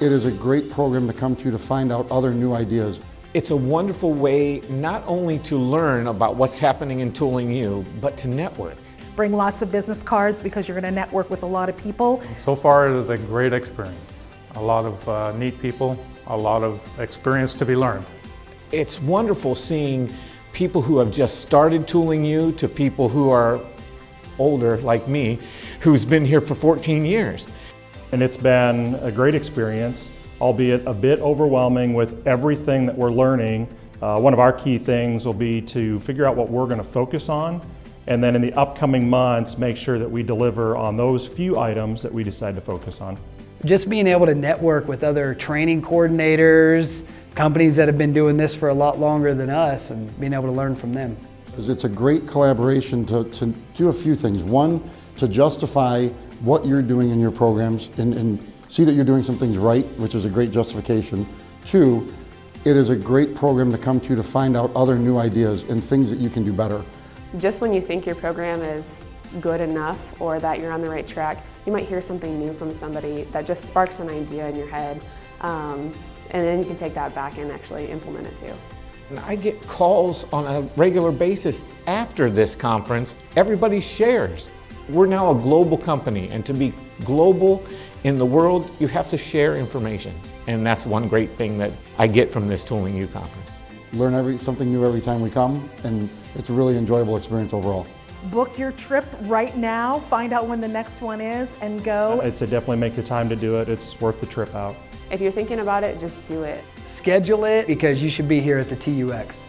It is a great program to come to find out other new ideas. It's a wonderful way not only to learn about what's happening in Tooling U, but to network. Bring lots of business cards because you're going to network with a lot of people. So far it is a great experience. A lot of neat people, a lot of experience to be learned. It's wonderful seeing people who have just started Tooling U to people who are older like me, who's been here for 14 years. And it's been a great experience, albeit a bit overwhelming with everything that we're learning. One of our key things will be to figure out what we're going to focus on, and then in the upcoming months make sure that we deliver on those few items that we decide to focus on. Just being able to network with other training coordinators, companies that have been doing this for a lot longer than us, and being able to learn from them. It's a great collaboration to do a few things. One, to justify what you're doing in your programs and see that you're doing some things right, which is a great justification. Two, it is a great program to come to find out other new ideas and things that you can do better. Just when you think your program is good enough or that you're on the right track, you might hear something new from somebody that just sparks an idea in your head, and then you can take that back and actually implement it too. And I get calls on a regular basis after this conference. Everybody shares. We're now a global company, and to be global in the world, you have to share information. And that's one great thing that I get from this Tooling U conference. Learn something new every time we come, and it's a really enjoyable experience overall. Book your trip right now, find out when the next one is, and go. It's definitely make the time to do it. It's worth the trip out. If you're thinking about it, just do it. Schedule it because you should be here at the tuX.